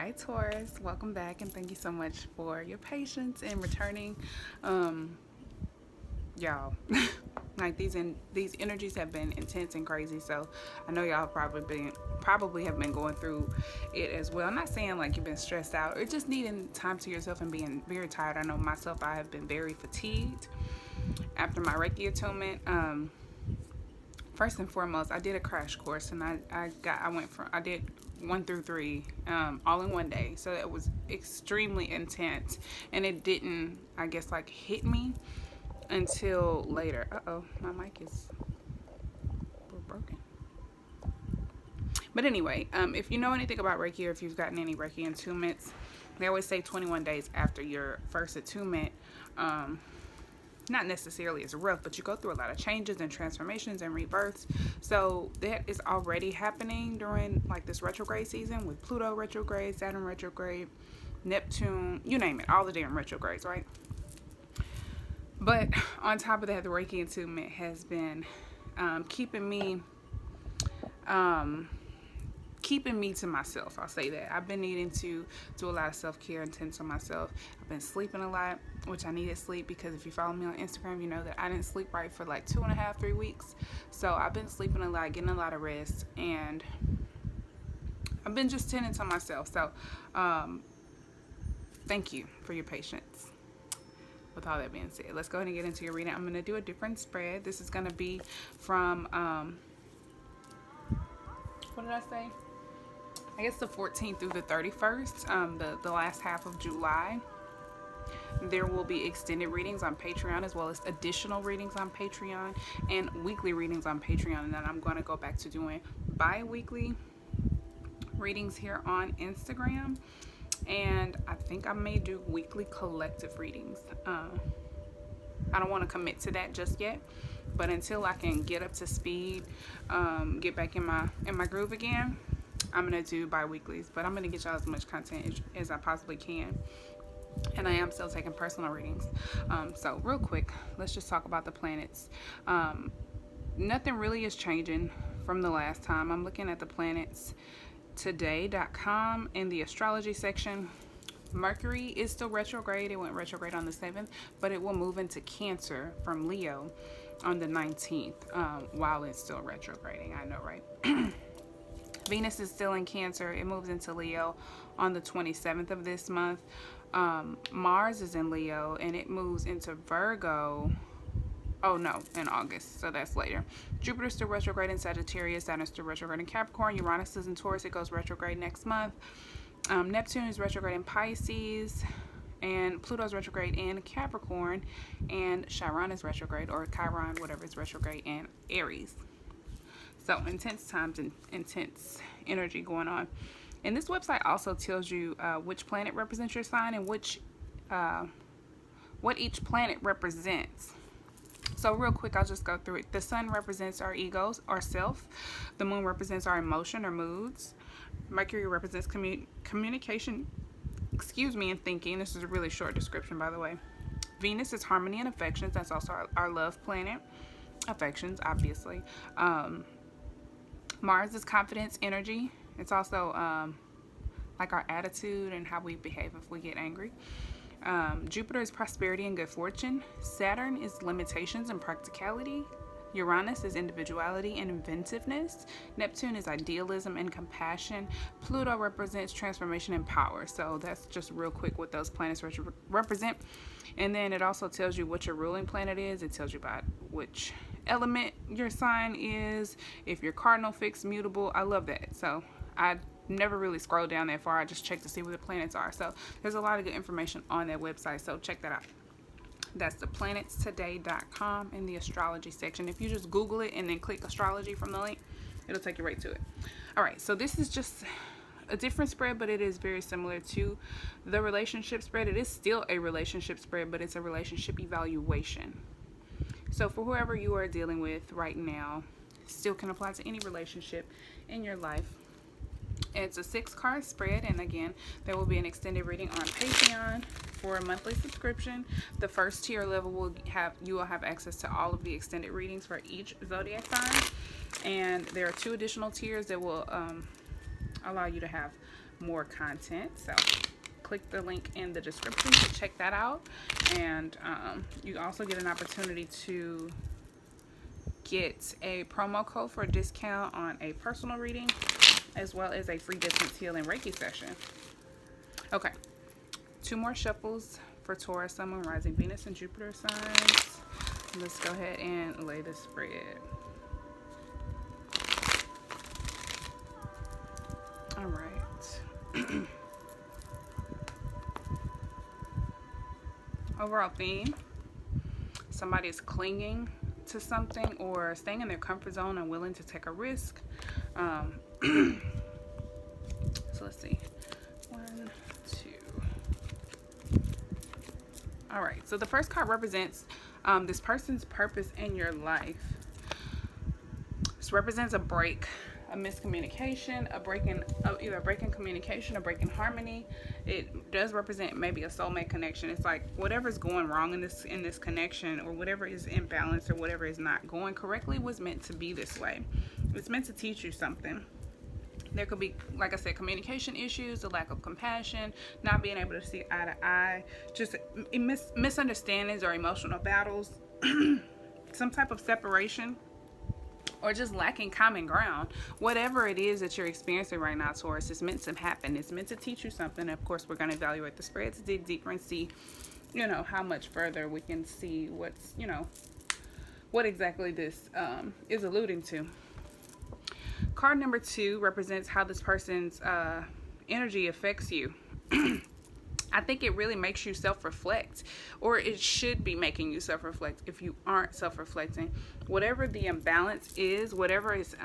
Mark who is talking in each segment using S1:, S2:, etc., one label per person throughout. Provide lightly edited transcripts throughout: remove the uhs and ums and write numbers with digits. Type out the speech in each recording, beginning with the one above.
S1: Hi Taurus, welcome back and thank you so much for your patience in returning. Y'all, like these energies have been intense and crazy, so I know y'all probably have been going through it as well. I'm not saying like you've been stressed out or just needing time to yourself and being very tired. I know myself, I have been very fatigued after my Reiki attunement. First and foremost, I did a crash course and I did 1 through 3 all in one day, so it was extremely intense, and it didn't, I guess, like hit me until later. My mic is broken. But anyway, if you know anything about Reiki or if you've gotten any Reiki attunements, they always say 21 days after your first attunement, not necessarily as rough, but you go through a lot of changes and transformations and rebirths. So that is already happening during like this retrograde season with Pluto retrograde, Saturn retrograde, Neptune, you name it, all the damn retrogrades, right? But on top of that, the Reiki attunement has been keeping me to myself. I'll say that. I've been needing to do a lot of self-care and tend to myself. I've been sleeping a lot, which I needed sleep because if you follow me on Instagram, you know that I didn't sleep right for like 2.5, 3 weeks. So I've been sleeping a lot, getting a lot of rest, and I've been just tending to myself. So thank you for your patience. With all that being said, let's go ahead and get into your reading. I'm going to do a different spread. This is going to be from, what did I say? I guess the 14th through the 31st, the last half of July. There will be extended readings on Patreon as well as additional readings on Patreon and weekly readings on Patreon. And then I'm going to go back to doing bi-weekly readings here on Instagram. And I think I may do weekly collective readings. I don't want to commit to that just yet, but until I can get up to speed, get back in my groove again, I'm gonna do bi-weeklies. But I'm gonna get y'all as much content as I possibly can, and I am still taking personal readings. So real quick, let's just talk about the planets. Nothing really is changing from the last time. I'm looking at the planets today.com in the astrology section. Mercury is still retrograde. It went retrograde on the 7th, but it will move into Cancer from Leo on the 19th while it's still retrograding. I know, right? Venus is still in Cancer. It moves into Leo on the 27th of this month. Mars is in Leo and it moves into Virgo. Oh no, in August, so that's later. Jupiter's still retrograde in Sagittarius, Saturn's still retrograde in Capricorn, Uranus is in Taurus, it goes retrograde next month. Neptune is retrograde in Pisces, and Pluto's retrograde in Capricorn, and Chiron is retrograde, or Chiron, whatever, is retrograde in Aries. So intense times and intense energy going on. And this website also tells you which planet represents your sign and what each planet represents. So real quick, I'll just go through it. The sun represents our egos, our self. The moon represents our emotion or moods. Mercury represents communication, and thinking. This is a really short description, by the way. Venus is harmony and affections. That's also our love planet. Affections, obviously. Mars is confidence, energy. It's also like our attitude and how we behave if we get angry. Jupiter is prosperity and good fortune. Saturn is limitations and practicality. Uranus is individuality and inventiveness. Neptune is idealism and compassion. Pluto represents transformation and power. So that's just real quick what those planets represent. And then it also tells you what your ruling planet is. It tells you about which element your sign is, if you're cardinal, fixed, mutable. I love that. So I never really scroll down that far. I just check to see where the planets are. So there's a lot of good information on that website, so check that out. That's the planetstoday.com in the astrology section. If you just Google it and then click astrology from the link, it'll take you right to it. All right, so this is just a different spread, but it is very similar to the relationship spread. It is still a relationship spread, but it's a relationship evaluation. So for whoever you are dealing with right now, still can apply to any relationship in your life. It's a 6-card spread, and again, there will be an extended reading on Patreon for a monthly subscription. The first tier level you will have access to all of the extended readings for each zodiac sign, and there are 2 additional tiers that will allow you to have more content. So click the link in the description to check that out. And you also get an opportunity to get a promo code for a discount on a personal reading, as well as a free distance healing Reiki session. Okay, 2 more shuffles for Taurus, Sun, Moon, Rising, Venus, and Jupiter signs. Let's go ahead and lay the spread. All right. Overall theme: somebody is clinging to something or staying in their comfort zone and willing to take a risk. So let's see. 1, 2. All right. So the first card represents this person's purpose in your life. This represents a break, a miscommunication, either a break in communication, a break in harmony. It does represent maybe a soulmate connection. It's like whatever's going wrong in this connection, or whatever is imbalanced, or whatever is not going correctly, was meant to be this way. It's meant to teach you something. There could be, like I said, communication issues, a lack of compassion, not being able to see eye to eye, just misunderstandings or emotional battles, some type of separation, or just lacking common ground. Whatever it is that you're experiencing right now, Taurus, is meant to happen. It's meant to teach you something. Of course, we're going to evaluate the spread to dig deeper and see, how much further we can see what's, what exactly this is alluding to. Card number 2 represents how this person's energy affects you. I think it really makes you self-reflect, or it should be making you self-reflect if you aren't self-reflecting. Whatever the imbalance is, whatever is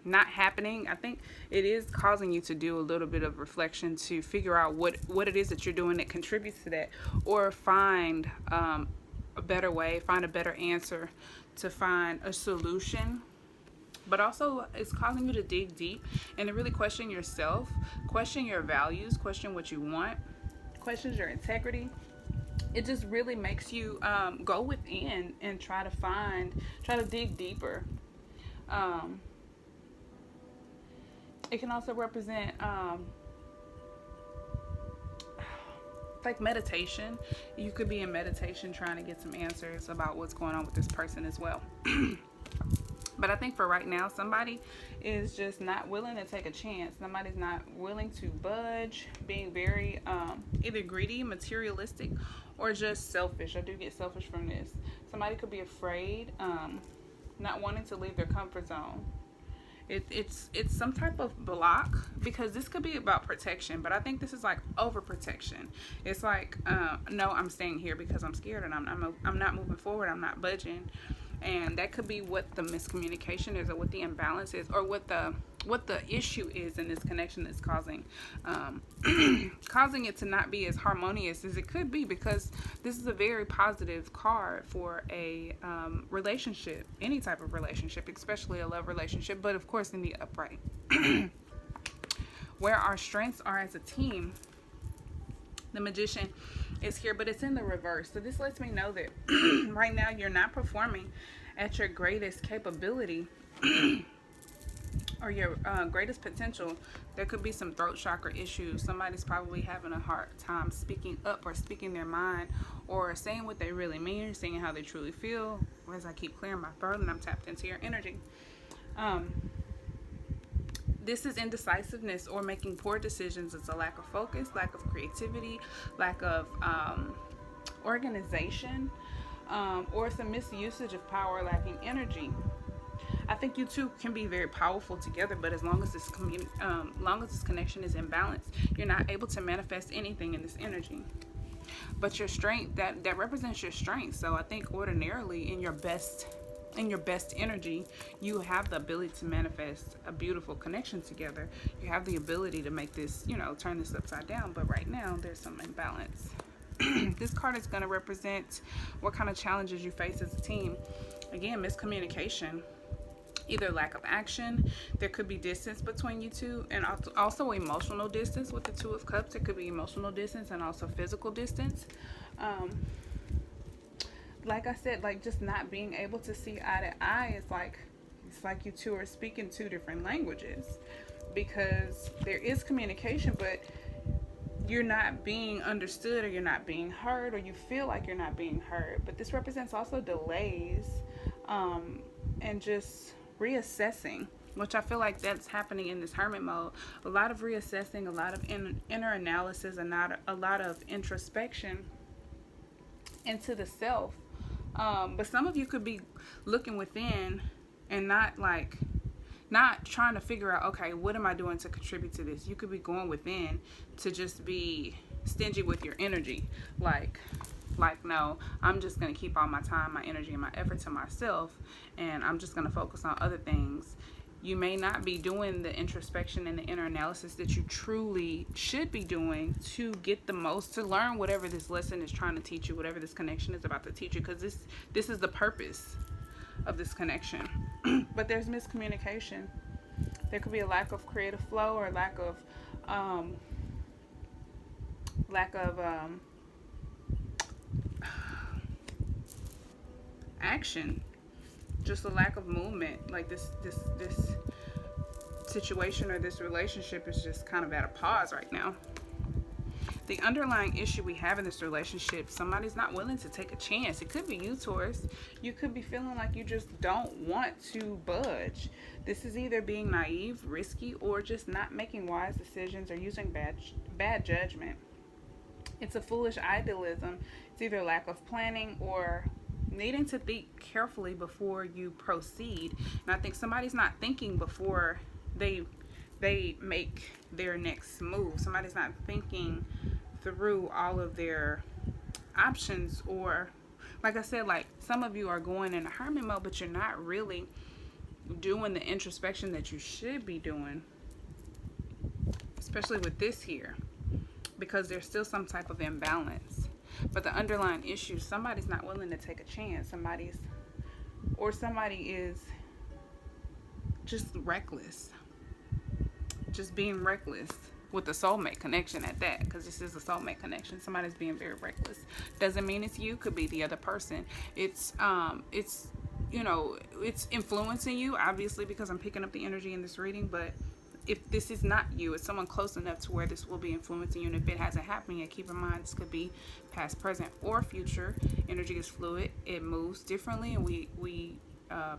S1: not happening, I think it is causing you to do a little bit of reflection to figure out what it is that you're doing that contributes to that, or find a better way, find a better answer, to find a solution. But also, it's causing you to dig deep and to really question yourself, question your values, question what you want, questions your integrity. It just really makes you go within and try to dig deeper. It can also represent like meditation. You could be in meditation trying to get some answers about what's going on with this person as well. But I think for right now, somebody is just not willing to take a chance. Somebody's not willing to budge, being very either greedy, materialistic, or just selfish. I do get selfish from this. Somebody could be afraid, not wanting to leave their comfort zone. It's some type of block, because this could be about protection, but I think this is like overprotection. It's like, no, I'm staying here because I'm scared, and I'm not moving forward. I'm not budging. And that could be what the miscommunication is, or what the imbalance is, or what the issue is in this connection that's causing it to not be as harmonious as it could be, because this is a very positive card for a relationship, any type of relationship, especially a love relationship, but of course in the upright. Where our strengths are as a team, the Magician is here, but it's in the reverse. So this lets me know that right now you're not performing at your greatest capability or your greatest potential. There could be some throat chakra issues. Somebody's probably having a hard time speaking up, or speaking their mind, or saying what they really mean, saying how they truly feel. As I keep clearing my throat and I'm tapped into your energy. This is indecisiveness or making poor decisions. It's a lack of focus, lack of creativity, lack of organization, or it's a misusage of power, lacking energy. I think you two can be very powerful together, but as long as this connection is imbalanced, you're not able to manifest anything in this energy. But your strength, that represents your strength. So I think ordinarily in your best energy, you have the ability to manifest a beautiful connection together. You have the ability to make this, turn this upside down. But right now there's some imbalance. This card is going to represent what kind of challenges you face as a team. Again, miscommunication, either lack of action. There could be distance between you two, and also emotional distance with the Two of Cups. There could be emotional distance and also physical distance. Like I said, like just not being able to see eye to eye. It's like you two are speaking two different languages. because there is communication, but you're not being understood, or you're not being heard, or you feel like you're not being heard. But this represents also delays, and just reassessing, which I feel like that's happening in this hermit mode. A lot of reassessing, a lot of inner analysis, and not a lot of introspection into the self. But some of you could be looking within and not trying to figure out, okay, what am I doing to contribute to this? You could be going within to just be stingy with your energy. Like, no, I'm just going to keep all my time, my energy, and my effort to myself, and I'm just going to focus on other things. You may not be doing the introspection and the inner analysis that you truly should be doing to get the most, to learn whatever this lesson is trying to teach you, whatever this connection is about to teach you, because this is the purpose of this connection. But there's miscommunication. There could be a lack of creative flow, or lack of action, just a lack of movement. Like this situation or this relationship is just kind of at a pause right now. The underlying issue we have in this relationship, somebody's not willing to take a chance. It could be you, Taurus. You could be feeling like you just don't want to budge. This is either being naive, risky, or just not making wise decisions, or using bad judgment. It's a foolish idealism. It's either lack of planning or needing to think carefully before you proceed. And I think somebody's not thinking before they make their next move. Somebody's not thinking through all of their options, or like I said, like some of you are going in a hermit mode, but you're not really doing the introspection that you should be doing, especially with this here, because there's still some type of imbalance. But the underlying issue, somebody's not willing to take a chance. Somebody is just reckless, just being reckless with the soulmate connection at that, because this is a soulmate connection. Somebody's being very reckless. Doesn't mean it's you, could be the other person. It's influencing you, obviously, because I'm picking up the energy in this reading. But if this is not you, it's someone close enough to where this will be influencing you. And if it hasn't happened yet, keep in mind this could be past, present, or future. Energy is fluid. It moves differently, and we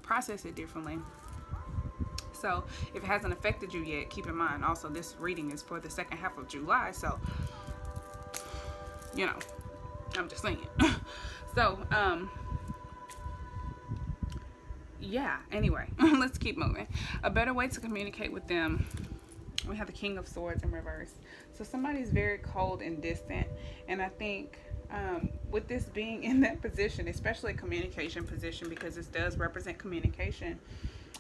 S1: process it differently. So if it hasn't affected you yet, keep in mind also this reading is for the second half of July. So, I'm just saying. So, yeah, anyway, let's keep moving. A better way to communicate with them. We have the King of Swords in reverse. So somebody's very cold and distant. And I think with this being in that position, especially a communication position, because this does represent communication,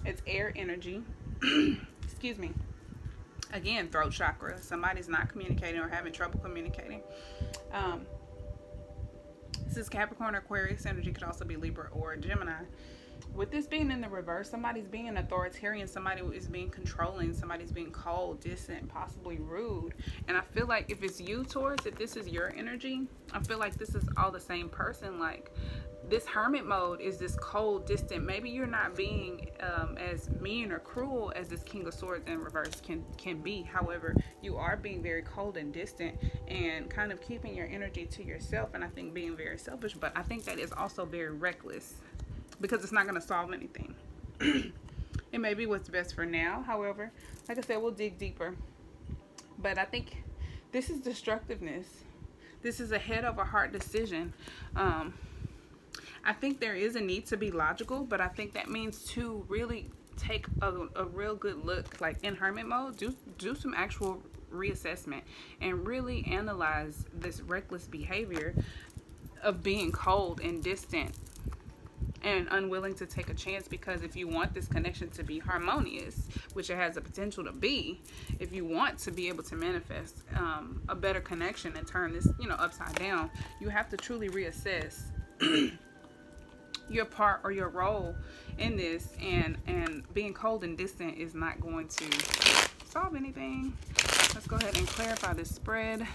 S1: it's air energy. Excuse me. Again, throat chakra. Somebody's not communicating or having trouble communicating. This is Capricorn or Aquarius energy. Could also be Libra or Gemini. With this being in the reverse, somebody's being an authoritarian, somebody is being controlling, somebody's being cold, distant, possibly rude. And I feel like if it's you, Taurus, if this is your energy, I feel like this is all the same person. Like this hermit mode is this cold, distant. Maybe you're not being as mean or cruel as this King of Swords in reverse can be. However, you are being very cold and distant and kind of keeping your energy to yourself, and I think being very selfish. But I think that is also very reckless, because it's not going to solve anything. It may be what's best for now. However, like I said, we'll dig deeper. But I think this is destructiveness. This is a head over heart decision. I think there is a need to be logical, but I think that means to really take a real good look, like in hermit mode, do some actual reassessment and really analyze this reckless behavior of being cold and distant and unwilling to take a chance. Because if you want this connection to be harmonious, which it has the potential to be, if you want to be able to manifest a better connection and turn this upside down, you have to truly reassess your part or your role in this, and being cold and distant is not going to solve anything. Let's go ahead and clarify this spread.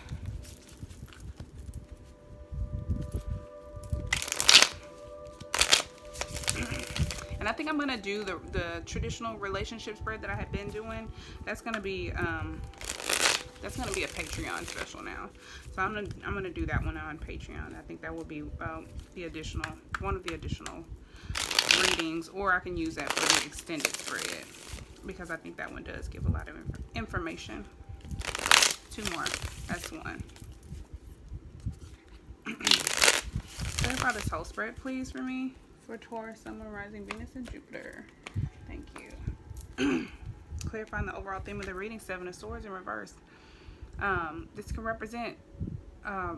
S1: And And I think I'm gonna do the traditional relationship spread that I had been doing. That's gonna be a Patreon special now. So I'm gonna do that one on Patreon. I think that will be one of the additional readings, or I can use that for the extended spread, because I think that one does give a lot of information. 2 more. That's 1. Clarify this whole spread, please, for me. For Taurus, Sun, Moon, Rising, Venus, and Jupiter. Thank you. Clarifying the overall theme of the reading, 7 of Swords in reverse. This can represent, I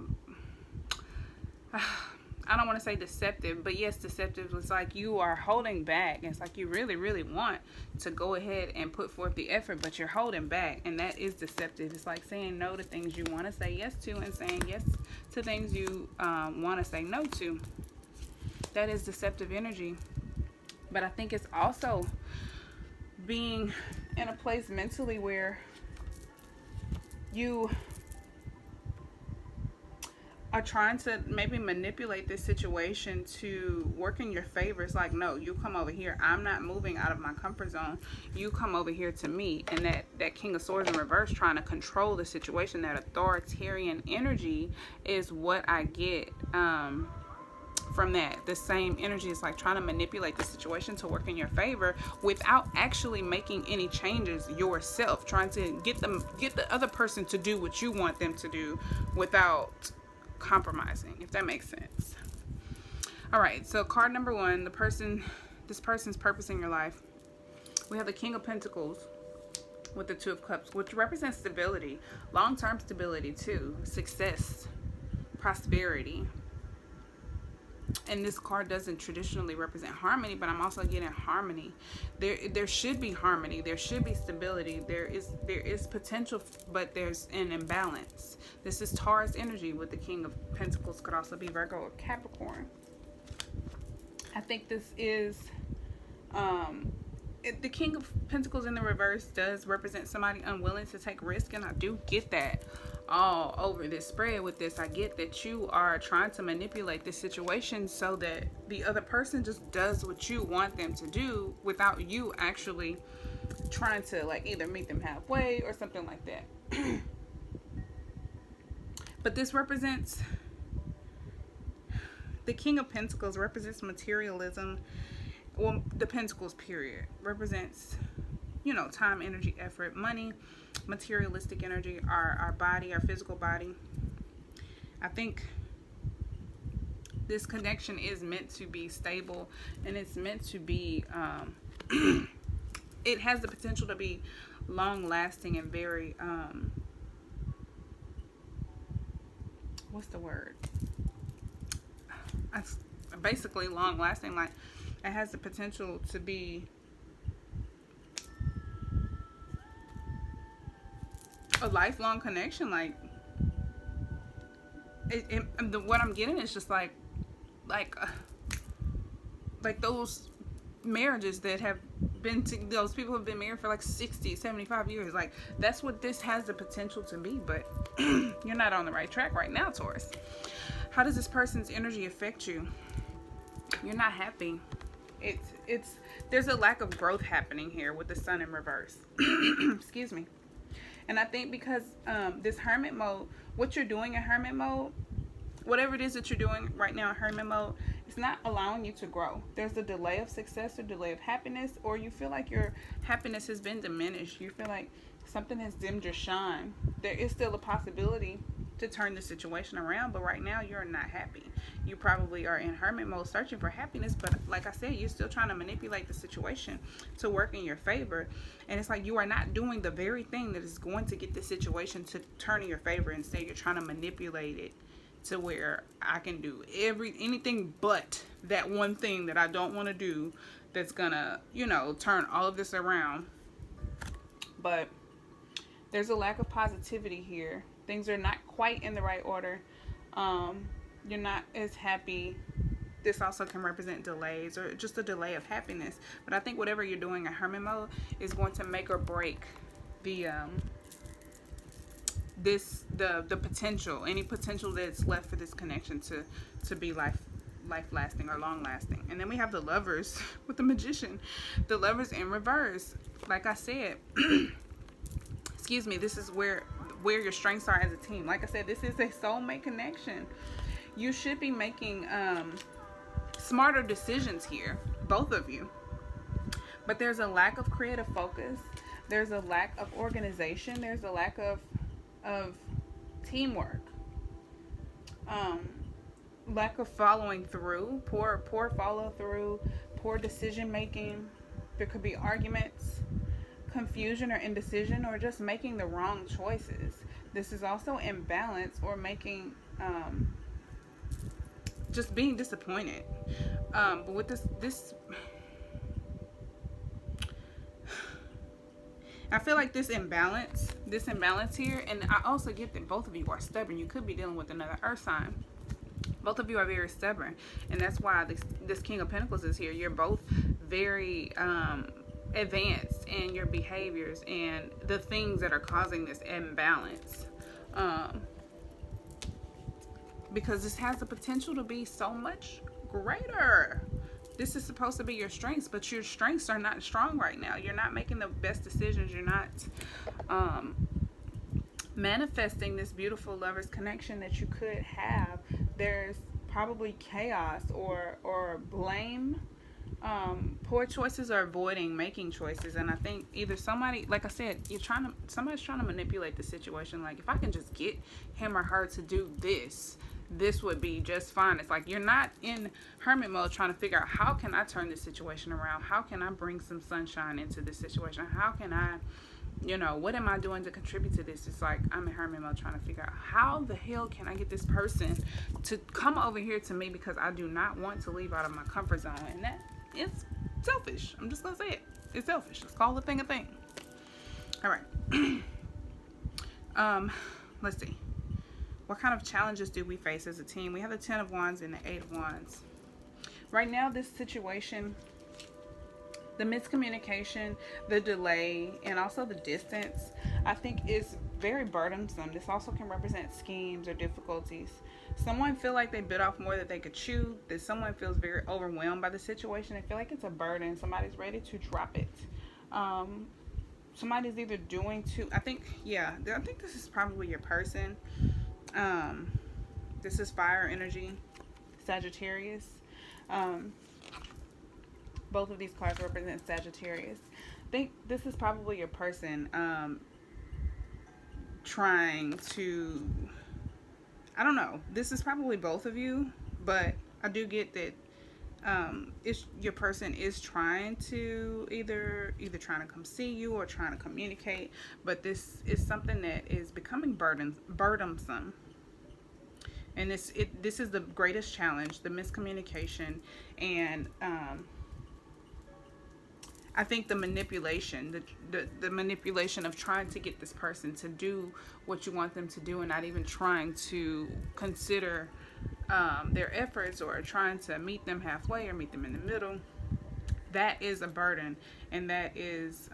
S1: don't want to say deceptive, but yes, deceptive. It's like you are holding back. It's like you really, really want to go ahead and put forth the effort, but you're holding back, and that is deceptive. It's like saying no to things you want to say yes to, and saying yes to things you want to say no to. That is deceptive energy. But I think it's also being in a place mentally where you are trying to maybe manipulate this situation to work in your favor. It's like, no, you come over here. I'm not moving out of my comfort zone. You come over here to me. And that King of Swords in reverse, trying to control the situation, that authoritarian energy is what I get from that. The same energy is like trying to manipulate the situation to work in your favor without actually making any changes yourself, trying to get the other person to do what you want them to do without compromising, if that makes sense. All right, so card number 1, this person's purpose in your life. We have the King of Pentacles with the 2 of Cups, which represents stability, long-term stability too, success, prosperity. And this card doesn't traditionally represent harmony, but I'm also getting harmony. There should be harmony. There should be stability. There is potential, but there's an imbalance. This is Taurus energy with the King of Pentacles. Could also be Virgo or Capricorn. I think this is the King of Pentacles in the reverse does represent somebody unwilling to take risk, and I do get that all over this spread with this. I get that you are trying to manipulate this situation so that the other person just does what you want them to do without you actually trying to like either meet them halfway or something like that. But this represents, the King of Pentacles represents materialism. Well, the Pentacles period represents, you know, time, energy, effort, money, materialistic energy, our body, our physical body. I think this connection is meant to be stable, and it's meant to be it has the potential to be long lasting and very what's the word, basically long lasting. Like, it has the potential to be a lifelong connection. Like, what I'm getting is just like those marriages that have been those people have been married for like 60, 75 years. Like, that's what this has the potential to be. But you're not on the right track right now, Taurus. How does this person's energy affect you? You're not happy. There's a lack of growth happening here with the Sun in reverse. Excuse me. And I think because this hermit mode, what you're doing in hermit mode, whatever it is that you're doing right now in hermit mode, it's not allowing you to grow. There's a delay of success or delay of happiness, or you feel like your happiness has been diminished. You feel like something has dimmed your shine. There is still a possibility to turn the situation around, but right now you're not happy. You probably are in hermit mode searching for happiness, but like I said, you're still trying to manipulate the situation to work in your favor. And it's like you are not doing the very thing that is going to get the situation to turn in your favor. Instead, you're trying to manipulate it to where I can do anything but that one thing that I don't want to do that's gonna, you know, turn all of this around. But there's a lack of positivity here. Things are not quite in the right order. You're not as happy. This also can represent delays or just a delay of happiness. But I think whatever you're doing in hermit mode is going to make or break the potential, any potential that's left for this connection to be life-lasting or long-lasting. And then we have the Lovers with the Magician. The Lovers in reverse. Like I said, excuse me, this is where your strengths are as a team. Like I said, this is a soulmate connection. You should be making smarter decisions here, both of you. But there's a lack of creative focus. There's a lack of organization. There's a lack of teamwork. Lack of following through. Poor follow through. Poor decision making. There could be arguments, confusion or indecision, or just making the wrong choices. This is also imbalance or making just being disappointed. But with this I feel like this imbalance here, and I also get that both of you are stubborn. You could be dealing with another earth sign. Both of you are very stubborn, and that's why this King of Pentacles is here. You're both very advanced in your behaviors and the things that are causing this imbalance. Because this has the potential to be so much greater. This is supposed to be your strengths, but your strengths are not strong right now. You're not making the best decisions. You're not manifesting this beautiful Lovers connection that you could have. There's probably chaos or blame, poor choices, or avoiding making choices. And I think either somebody, like I said, somebody's trying to manipulate the situation. Like, if I can just get him or her to do this would be just fine. It's like you're not in hermit mode trying to figure out, how can I turn this situation around? How can I bring some sunshine into this situation? How can I, what am I doing to contribute to this? It's like I'm in hermit mode trying to figure out, how the hell can I get this person to come over here to me, because I do not want to leave out of my comfort zone. And that is selfish. I'm just gonna say it. It's selfish. Let's call the thing a thing. All right. Let's see. What kind of challenges do we face as a team? We have the 10 of Wands and the 8 of Wands. Right now, this situation, the miscommunication, the delay, and also the distance, I think is very burdensome. This also can represent schemes or difficulties. Someone feel like they bit off more than they could chew. That someone feels very overwhelmed by the situation. They feel like it's a burden. Somebody's ready to drop it. Somebody's either doing too, I think this is probably your person. This is fire energy, Sagittarius. Both of these cards represent Sagittarius. I think this is probably your person trying to, I don't know, this is probably both of you, but I do get that your person is trying to either trying to come see you or trying to communicate, but this is something that is becoming burdensome. And this is the greatest challenge, the miscommunication, and I think the manipulation, the manipulation of trying to get this person to do what you want them to do, and not even trying to consider their efforts, or trying to meet them halfway or meet them in the middle. That is a burden, and that is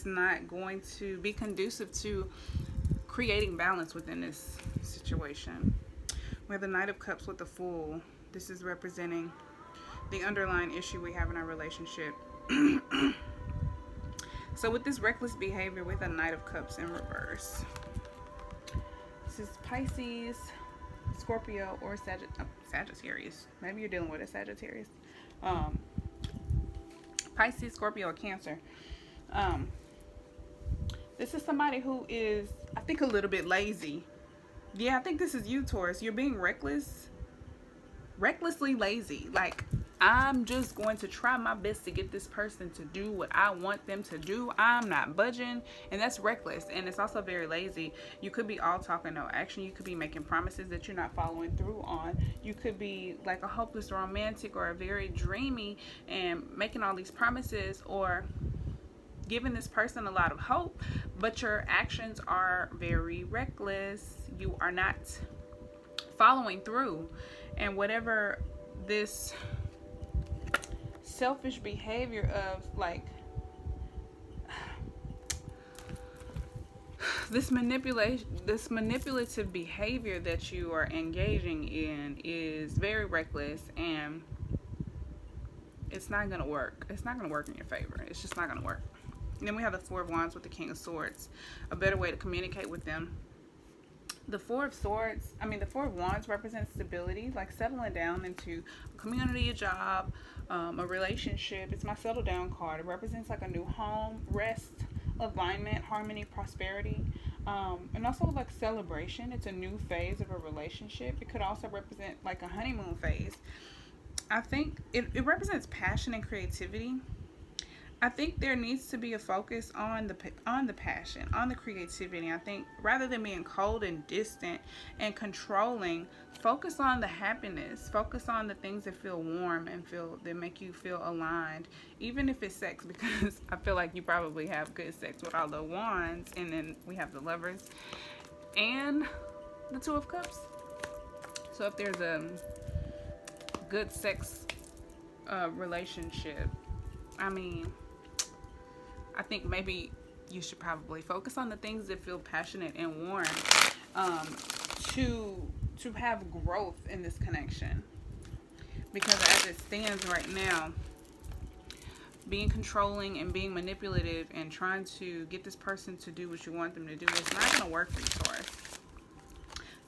S1: not going to be conducive to creating balance within this situation. We have the Knight of Cups with the Fool. This is representing the underlying issue we have in our relationship. So with this reckless behavior with a Knight of Cups in reverse, this is Pisces, Scorpio, or Sagittarius. Maybe you're dealing with a Sagittarius. Pisces, Scorpio, or Cancer. This is somebody who is, I think, a little bit lazy. Yeah, I think this is you, Taurus. You're being recklessly lazy. Like, I'm just going to try my best to get this person to do what I want them to do. I'm not budging, and that's reckless. And it's also very lazy. You could be all talk and no action. You could be making promises that you're not following through on. You could be like a hopeless romantic or a very dreamy and making all these promises, or giving this person a lot of hope, but your actions are very reckless. You are not following through. And whatever this selfish behavior of, like, this manipulative behavior that you are engaging in is very reckless, and it's not going to work. It's not going to work in your favor. It's just not going to work. And then we have the Four of Wands with the King of Swords. A better way to communicate with them. The Four of Wands represents stability, like settling down into a community, a job, a relationship. It's my settle down card. It represents like a new home, rest, alignment, harmony, prosperity, and also like celebration. It's a new phase of a relationship. It could also represent like a honeymoon phase. I think it represents passion and creativity. I think there needs to be a focus on the passion, on the creativity. I think rather than being cold and distant and controlling, focus on the happiness. Focus on the things that feel warm and that make you feel aligned, even if it's sex, because I feel like you probably have good sex with all the wands. And then we have the Lovers and the Two of Cups. So if there's a good sex relationship, I think maybe you should probably focus on the things that feel passionate and warm, to have growth in this connection. Because as it stands right now, being controlling and being manipulative and trying to get this person to do what you want them to do is not going to work for you, Taurus.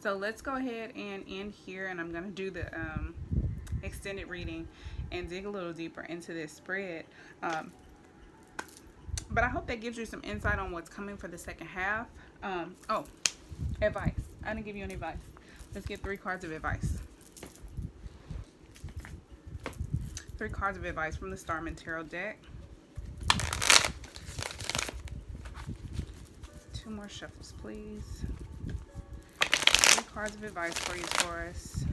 S1: So let's go ahead and end here, and I'm going to do the extended reading and dig a little deeper into this spread. But I hope that gives you some insight on what's coming for the second half. Advice. I didn't give you any advice. Let's get 3 cards of advice. 3 cards of advice from the Starman Tarot deck. 2 more shuffles, please. 3 cards of advice for you, Taurus.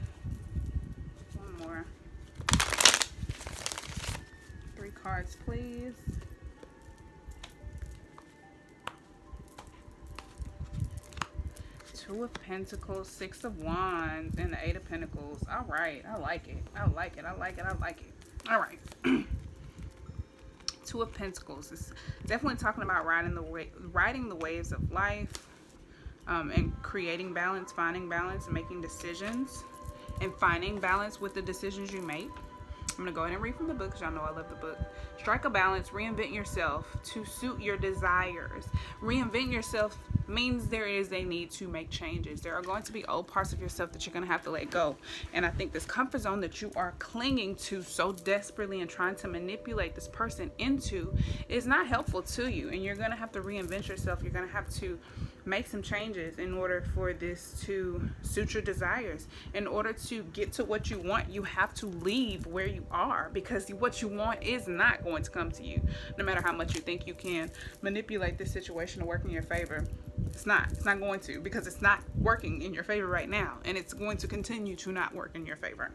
S1: 1 more. 3 cards, please. 2 of Pentacles, 6 of Wands, and the 8 of Pentacles. All right. I like it. I like it. I like it. I like it. All right. 2 of Pentacles. It's definitely talking about riding the waves of life, and creating balance, finding balance, and making decisions, and finding balance with the decisions you make. I'm going to go ahead and read from the book because y'all know I love the book. Strike a balance. Reinvent yourself to suit your desires. Reinvent yourself means there is a need to make changes. There are going to be old parts of yourself that you're going to have to let go. And I think this comfort zone that you are clinging to so desperately and trying to manipulate this person into is not helpful to you. And you're going to have to reinvent yourself. You're going to have to make some changes in order for this to suit your desires. In order to get to what you want, you have to leave where you are, because what you want is not going to come to you, no matter how much you think you can manipulate this situation to work in your favor. It's not going to, because it's not working in your favor right now, and it's going to continue to not work in your favor.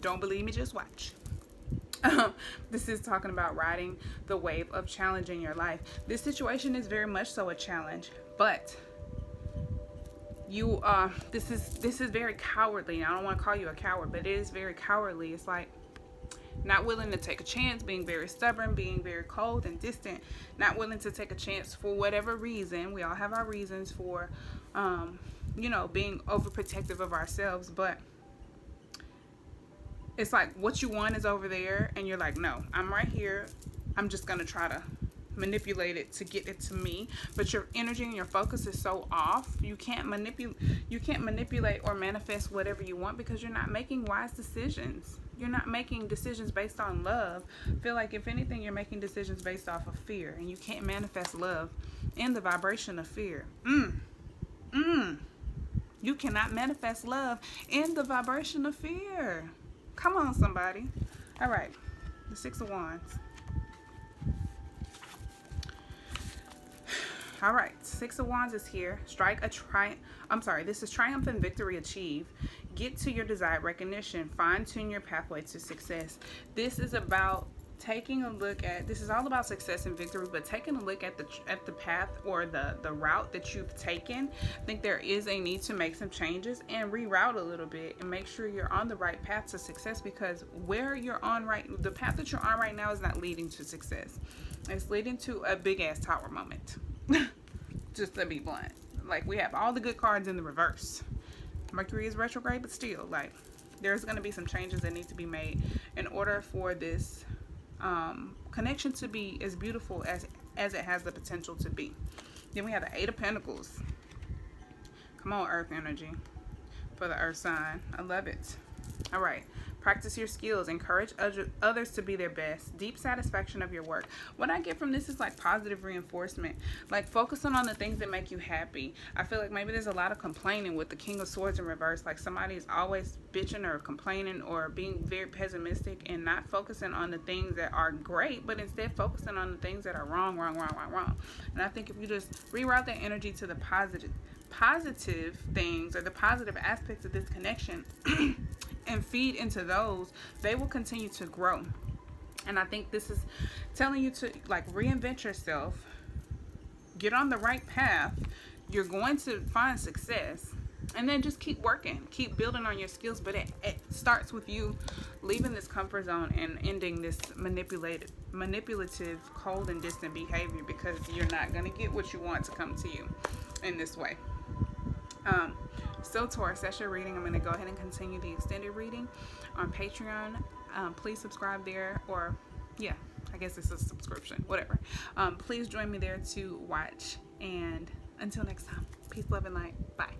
S1: Don't believe me? Just watch. This is talking about riding the wave of challenge in your life. This situation is very much so a challenge, but you this is very cowardly. I don't want to call you a coward, but it is very cowardly. It's like not willing to take a chance, being very stubborn, being very cold and distant, not willing to take a chance for whatever reason. We all have our reasons for being overprotective of ourselves, but it's like what you want is over there, and you're like, no, I'm right here. I'm just gonna try to manipulate it to get it to me. But your energy and your focus is so off. You can't manipulate or manifest whatever you want, because you're not making wise decisions. You're not making decisions based on love. I feel like if anything, you're making decisions based off of fear, and you can't manifest love in the vibration of fear. You cannot manifest love in the vibration of fear. Come on, somebody. All right. The 6 of Wands. All right. 6 of Wands is here. This is triumph and victory achieved. Get to your desired recognition. Fine-tune your pathway to success. This is about taking a look at, this is all about success and victory, but taking a look at the path or the route that you've taken. I think there is a need to make some changes and reroute a little bit and make sure you're on the right path to success, because the path that you're on right now is not leading to success. It's leading to a big ass tower moment. just to be blunt. Like, we have all the good cards in the reverse. Mercury is retrograde, but still, like, there's going to be some changes that need to be made in order for this connection to be as beautiful as it has the potential to be. Then we have the Eight of Pentacles. Come on, Earth energy for the Earth sign. I love it. All right. Practice your skills. Encourage others to be their best. Deep satisfaction of your work. What I get from this is like positive reinforcement. Like focusing on the things that make you happy. I feel like maybe there's a lot of complaining with the King of Swords in reverse. Like somebody is always bitching or complaining or being very pessimistic and not focusing on the things that are great, but instead focusing on the things that are wrong. And I think if you just reroute that energy to the positive things or the positive aspects of this connection and feed into those, they will continue to grow. And I think this is telling you to like reinvent yourself, get on the right path. You're going to find success, and then just keep working, keep building on your skills. But it starts with you leaving this comfort zone and ending this manipulative, cold and distant behavior, because you're not going to get what you want to come to you in this way. So Taurus, that's your reading. I'm going to go ahead and continue the extended reading on Patreon. Please subscribe there, or yeah, I guess it's a subscription, whatever. Please join me there to watch, and until next time, peace, love, and light. Bye.